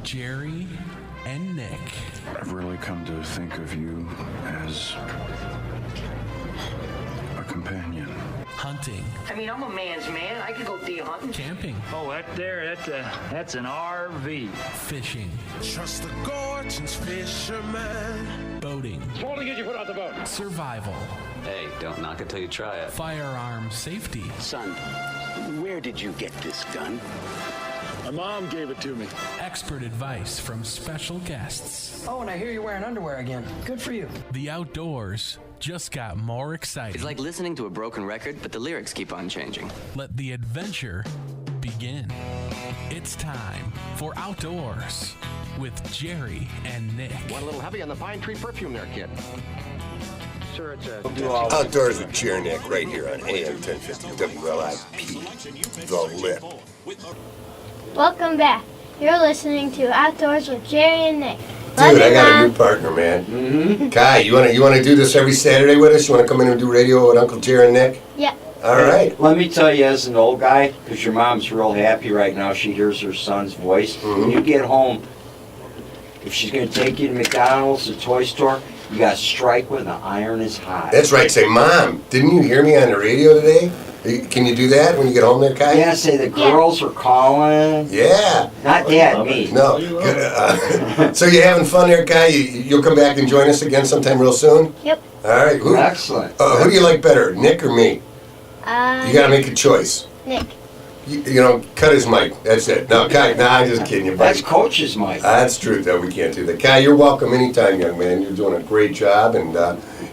Jerry and Nick. I've really come to think of you as a companion. Hunting. I mean, I'm a man's man. I could go deer hunting. Camping. Oh, that's an RV. Fishing. Trust the gorgeous fisherman. Boating. Small to get you put out the boat. Survival. Hey, don't knock it till you try it. Firearm safety. Son, where did you get this gun? My mom gave it to me. Expert advice from special guests. Oh, and I hear you're wearing underwear again. Good for you. The outdoors just got more exciting. It's like listening to a broken record, but the lyrics keep on changing. Let the adventure begin. It's time for Outdoors with Jerry and Nick. Want a little heavy on the pine tree perfume there, kid? Sure, it's a... Outdoors with Jerry and Nick right here on AM 1050 WLIP, The Lip. Welcome back. You're listening to Outdoors with Jerry and Nick. Dude, I got a new partner, man. Mm-hmm. Kai, you wanna do this every Saturday with us? You wanna come in and do radio with Uncle Jerry and Nick? Yeah. All right. Let me tell you, as an old guy, because your mom's real happy right now, she hears her son's voice. Mm-hmm. When you get home, if she's gonna take you to McDonald's or toy store, you gotta strike when the iron is hot. That's right. Say, Mom, didn't you hear me on the radio today? Can you do that when you get home there, Kai? Yeah, say the girls are calling. Yeah. Not Dad, me. No. So you having fun there, Kai? You'll come back and join us again sometime real soon? Yep. All right. Excellent. Who do you like better, Nick or me? You gotta make a choice. Nick. You know, cut his mic. That's it. No, Kai, I'm just kidding you. That's Coach's mic. That's true, though. We can't do that. Kai, you're welcome anytime, young man. You're doing a great job. And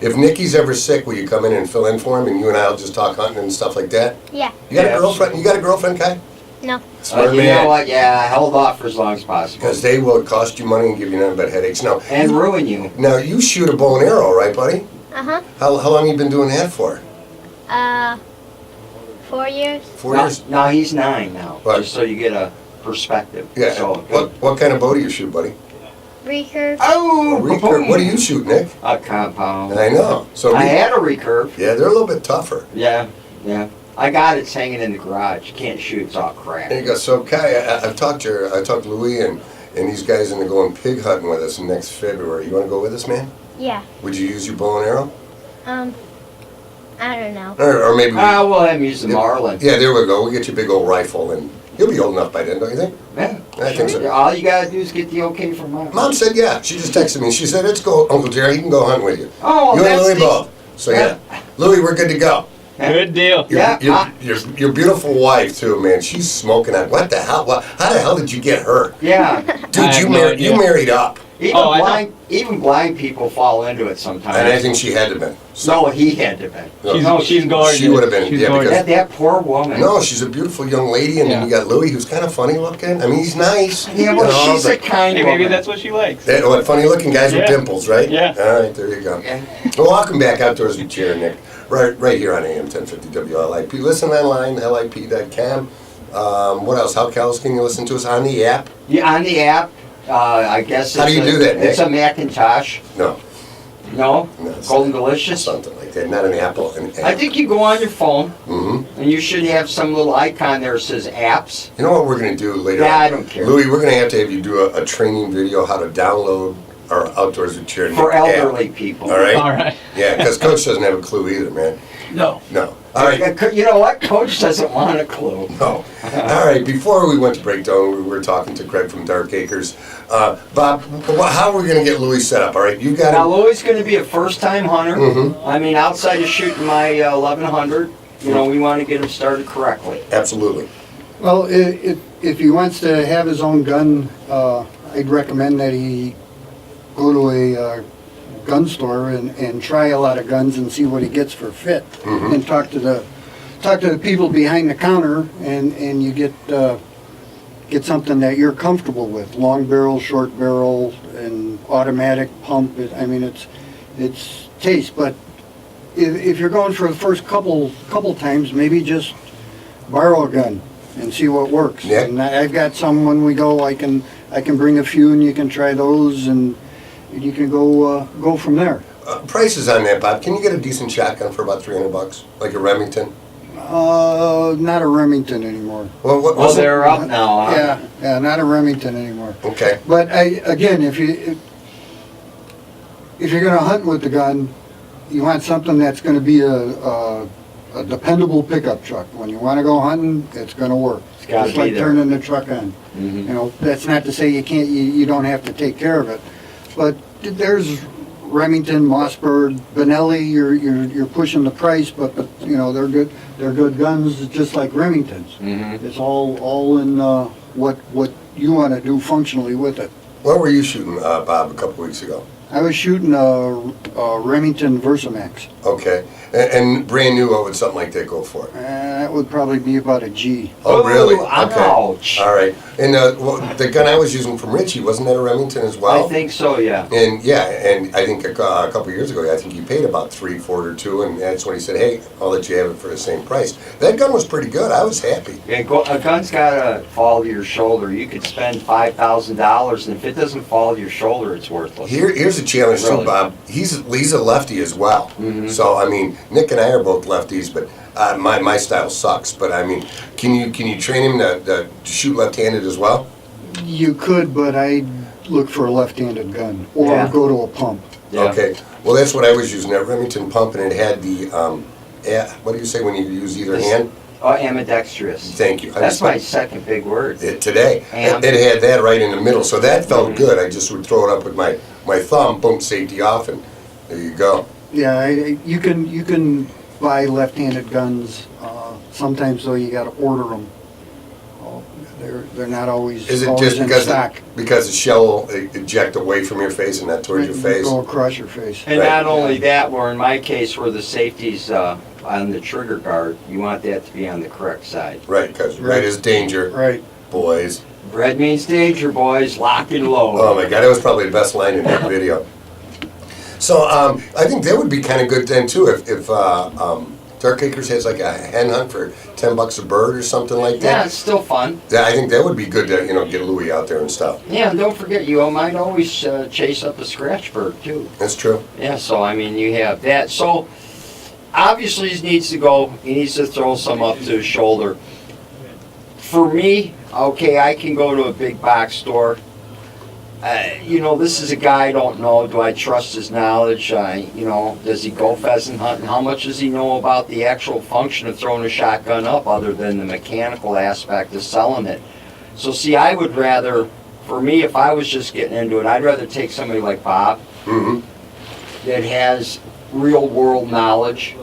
if Nikki's ever sick, will you come in and fill in for him? And you and I will just talk hunting and stuff like that? Yeah. You got a girlfriend? You got a girlfriend, Kai? No. Smart You man. know what? Yeah, I held off for as long as possible. Because they will cost you money and give you nothing but headaches. Now, and ruin you. Now, you shoot a bow and arrow, right, buddy? Uh-huh. How long you been doing that for? 4 years. 4 years? No, he's 9 now. What? Just so you get a perspective. Yeah. So, What kind of bow do you shoot, buddy? Recurve. Oh! Recurve. What do you shoot, Nick? A compound. I know. So I had a recurve. Yeah, they're a little bit tougher. Yeah. I got it. It's hanging in the garage. You can't shoot. It's all crap. There you go. So, Kai, I've talked to Louis and these guys into going pig hunting with us next February. You want to go with us, man? Yeah. Would you use your bow and arrow? I don't know. Or maybe... we'll have him use the Marlin. Yeah, there we go. We'll get you a big old rifle, and you'll be old enough by then, don't you think? Yeah. I think so. All you gotta do is get the okay from Mom. Mom said yeah. She just texted me. She said, let's go, Uncle Jerry. He can go hunt with you. Oh, you and Louis both. So, yeah. Louis, we're good to go. Good deal. Your beautiful wife, too, man. She's smoking on... What the hell? How the hell did you get her? Yeah. Dude, you married up. Even blind people fall into it sometimes. And I think she had to have been. No, he had to have been. She's gorgeous. She would have been. Because that poor woman. No, she's a beautiful young lady, and then you got Louis, who's kind of funny looking. I mean, he's nice. Yeah, well, she's a kind woman. Maybe that's what she likes. What funny looking guys with dimples, right? Yeah. All right, there you go. Yeah. Well, welcome back Outdoors with Jerry and Nick, right here on AM 1050 WLIP. Listen online, lip.com. What else? How else can you listen to us on the app? Yeah, on the app. I guess. How do you do that, Nick? It's a Macintosh. No. No? Golden Delicious? Something like that. Not an Apple. I think you go on your phone, and you should have some little icon there that says apps. You know what we're going to do later on? I don't care. Louis, we're going to have you do a training video how to download our Outdoors with Jerry and Nick for elderly app. people. All right? All right. Yeah, because Coach doesn't have a clue either, man. No. All right. You know what? Coach doesn't want a clue. No. All right. Before we went to breakdown, we were talking to Craig from Dark Acres. Bob, how are we going to get Louis set up? All right, you got Now, Louis is going to be a first-time hunter. I mean, outside of shooting my 1100, we want to get him started correctly. Absolutely. Well, if he wants to have his own gun, I'd recommend that he go to a gun store and try a lot of guns and see what he gets for fit, and talk to the people behind the counter, and you get something that you're comfortable with. Long barrel, short barrel, and automatic pump. I mean, it's taste. But if you're going for the first couple times, maybe just borrow a gun and see what works. Yeah. And I've got some. When we go, I can bring a few, and you can try those, and you can go from there. Prices on that, Bob. Can you get a decent shotgun for about $300, like a Remington? Not a Remington anymore. Well, what Well, was they're up now, huh? Yeah, not a Remington anymore. Okay. But again, if you're going to hunt with the gun, you want something that's going to be a dependable pickup truck. When you want to go hunting, it's going to work. It's got to Just be like there. turning the truck on. Mhm. You know, that's not to say you don't have to take care of it, but there's Remington, Mossberg, Benelli. You're pushing the price, but you know they're good. They're good guns, just like Remingtons. Mm-hmm. It's all in what you want to do functionally with it. What were you shooting, Bob, a couple weeks ago? I was shooting a Remington Versamax. Okay. And brand new, what would something like that go for? That would probably be about a G. Oh, really? Ooh, ouch. All right. And the gun I was using from Richie, wasn't that a Remington as well? I think so, yeah. And yeah, and I think a couple of years ago, I think you paid about $3 for it or $2, and that's when he said, "Hey, I'll let you have it for the same price." That gun was pretty good. I was happy. Yeah, a gun's got to fall to your shoulder. You could spend $5,000, and if it doesn't fall to your shoulder, it's worthless. Here's a challenge too, Really? Bob. He's a lefty as well. Mhm. So I mean, Nick and I are both lefties, but my style sucks. But I mean, can you train him to shoot left-handed as well? You could, but I'd look for a left-handed gun or Yeah. go to a pump. Yeah. Okay. Well, that's what I was using, that Remington pump, and it had the what do you say when you use either hand? Ambidextrous. Thank you. That's my second big word. Today. Am. It had that right in the middle, so that felt good. I just would throw it up with my thumb, boom, safety off, and there you go. Yeah, you can buy left-handed guns. Sometimes though, you got to order them. They're not always Is it always just in stock. because the shell will eject away from your face and not towards your face? Go across your face. And Right. not only that, where in my case, where the safety's on the trigger guard, you want that to be on the correct side. Right, because red is danger, Right. boys. Red means danger, boys. Lock and load. Oh my God, that was probably the best line in that video. So I think that would be kind of good then too if Dark Acres has like a hen hunt for $10 a bird or something like Yeah, that. it's still fun. Yeah, I think that would be good to get Louis out there and stuff. Yeah, and don't forget, you might always chase up a scratch bird, too. That's true. Yeah, so, I mean, you have that. So, obviously, he needs to go. He needs to throw some up to his shoulder. For me, okay, I can go to a big box store. This is a guy I don't know. Do I trust his knowledge? Does he go pheasant hunting? How much does he know about the actual function of throwing a shotgun up other than the mechanical aspect of selling it? So see, I would rather, for me, if I was just getting into it, I'd rather take somebody like Bob that has real world knowledge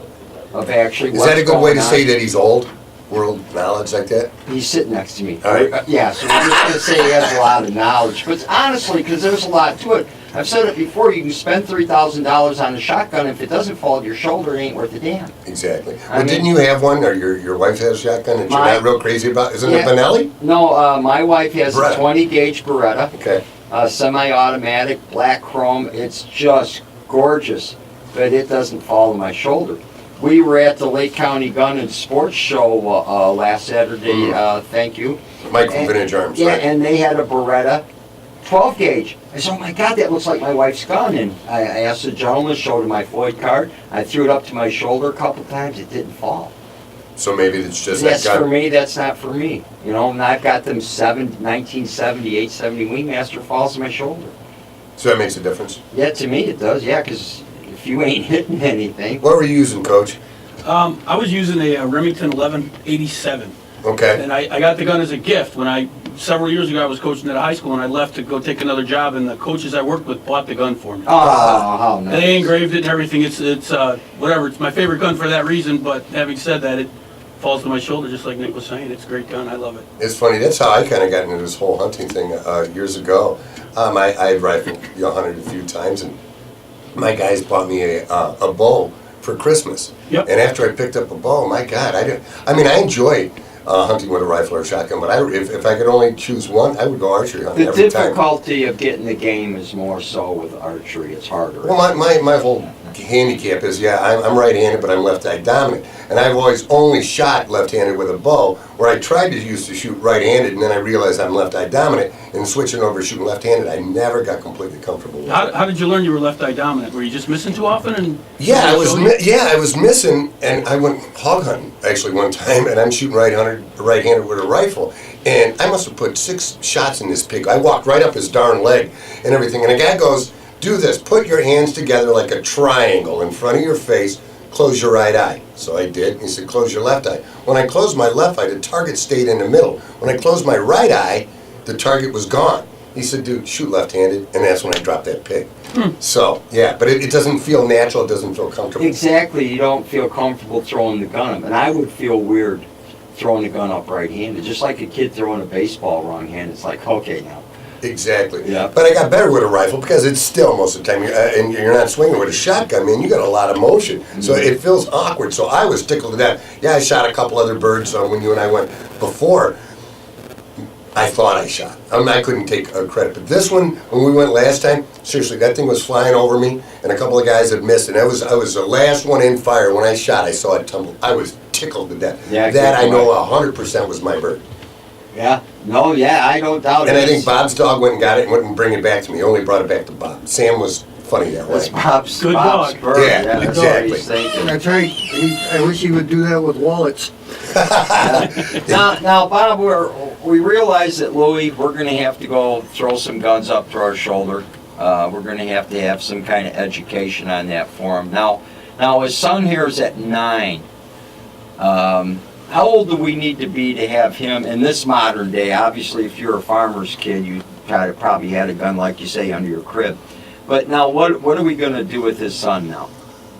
of actually Is what's that a good way to going say on. that he's old? World knowledge like that? He's sitting next to me. All right. Yeah, so we're just going to say he has a lot of knowledge. But honestly, because there's a lot to it. I've said it before, you can spend $3,000 on a shotgun. If it doesn't fall to your shoulder, it ain't worth a damn. Exactly. Well, didn't you have one, or your wife has a shotgun that you're not real crazy about? Isn't it Benelli? No, my wife has Beretta. a 20-gauge Beretta. Okay. Semi-automatic, black chrome. It's just gorgeous, but it doesn't fall to my shoulder. We were at the Lake County Gun and Sports Show last Saturday. Thank you. Mike from Vintage Arms, Yeah, right? and they had a Beretta 12 gauge. I said, oh my God, that looks like my wife's gun. And I asked the gentleman, showed him my Floyd card. I threw it up to my shoulder a couple times. It didn't fall. So maybe it's just That's that gun. for me, that's not for me. And I've got them 1970, 870 Wingmaster falls to my shoulder. So that makes a difference. Yeah, to me it does, yeah, because if you ain't hitting anything. What were you using, Coach? I was using a Remington 1187. Okay. And I got the gun as a gift when several years ago I was coaching at a high school and I left to go take another job and the coaches I worked with bought the gun for me. Oh, how nice. They engraved it and everything. It's whatever. It's my favorite gun for that reason, but having said that, it falls to my shoulder just like Nick was saying. It's a great gun. I love it. It's funny. That's how I kind of got into this whole hunting thing years ago. I had rifled, hunted a few times, and my guys bought me a bow for Christmas. Yep. And after I picked up a bow, my God, I enjoy hunting with a rifle or a shotgun, but if I could only choose one, I would go archery hunting The every time. difficulty of getting the game is more so with archery. It's harder. Well, my whole handicap is, I'm right-handed, but I'm left-eye dominant. And I've always only shot left-handed with a bow, where I tried to used to shoot right-handed, and then I realized I'm left-eye dominant, and switching over to shooting left-handed, I never got completely comfortable with it. How did you learn you were left-eye dominant? Were you just missing too often? And I was missing, and I went hog hunting actually one time, and I'm shooting right-handed with a rifle, and I must have put 6 shots in this pig. I walked right up his darn leg and everything, and the guy goes, "Do this, put your hands together like a triangle in front of your face, close your right eye." So I did. He said, "Close your left eye." When I closed my left eye, the target stayed in the middle. When I closed my right eye, the target was gone. He said, "Dude, shoot left-handed," and that's when I dropped that pig. So, but it doesn't feel natural, it doesn't feel comfortable. Exactly, you don't feel comfortable throwing the gun up. And I would feel weird throwing the gun up right-handed, just like a kid throwing a baseball wrong-handed. It's like, okay now. Exactly. Yeah. But I got better with a rifle because it's still most of the time, and you're not swinging with a shotgun, man. You got a lot of motion, so it feels awkward. So I was tickled to death. Yeah, I shot a couple other birds when you and I went before. I thought I shot. I couldn't take credit, but this one, when we went last time, seriously, that thing was flying over me, and a couple of guys had missed, and I was the last one in fire. When I shot, I saw it tumble. I was tickled to death. Yeah, that I know 100% was my bird. Yeah. No, yeah, I don't doubt it. And I think Bob's dog went and got it and wouldn't bring it back to me. He only brought it back to Bob. Sam was funny that way. That's Bob's Good Bob's dog. bird. Yeah, that's exactly. what he's thinking. That's right. I wish he would do that with wallets. Now, Bob, we realize that Louis, we're going to have to go throw some guns up to our shoulder. We're going to have some kind of education on that for him. Now his son here is at 9. How old do we need to be to have him in this modern day? Obviously, if you're a farmer's kid, you probably had a gun, like you say, under your crib. But now, what are we going to do with his son now?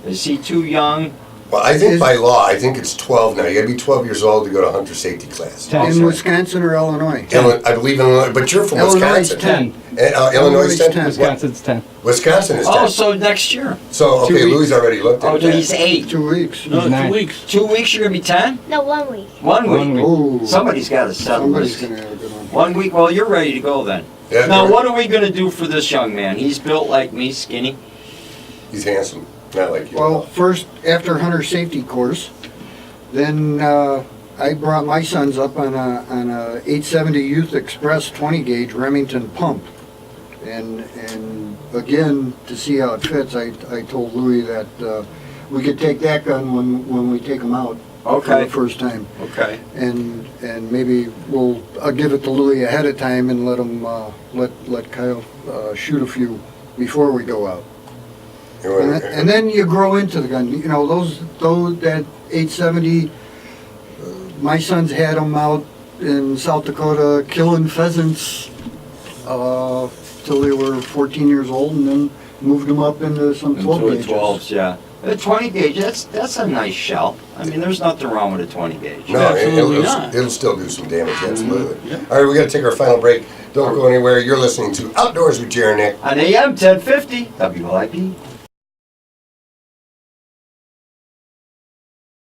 Is he too young? Well, I think by law, I think it's 12 now. You got to be 12 years old to go to hunter safety class. In Wisconsin or Illinois? I believe in Illinois, but you're from Illinois is Wisconsin. 10. Illinois is 10? Wisconsin's 10. Wisconsin is 10. Oh, so next year. So, okay, Louis already looked at Oh, it. he's 8. 2 weeks. No, 9. 2 weeks. 2 weeks, you're going to be 10? No, 1 week. 1 week. 1 week. Oh, Somebody's got to settle somebody's this. going to have a good one. 1 week, well, you're ready to go then. Yeah, Now, right. what are we going to do for this young man? He's built like me, skinny. He's handsome, not like you. Well, first, after hunter safety course, then I brought my sons up on a 870 Youth Express 20 gauge Remington pump, and again, to see how it fits, I told Louis that we could take that gun when we take them out for Okay. the first time, Okay. and maybe I'll give it to Louis ahead of time and let him let Kyle shoot a few before we go out. And then you grow into the gun. You know, that 870, my sons had them out in South Dakota killing pheasants till they were 14 years old, and then moved them up into some 12 gauges. 12s, yeah. A 20 gauge, that's a nice shell. I mean, there's nothing wrong with a 20 gauge. No, Absolutely not. it'll still do some damage, absolutely. Yeah. All right, we got to take our final break. Don't go anywhere. You're listening to Outdoors with Jerry and Nick. On AM 1050, WLIP.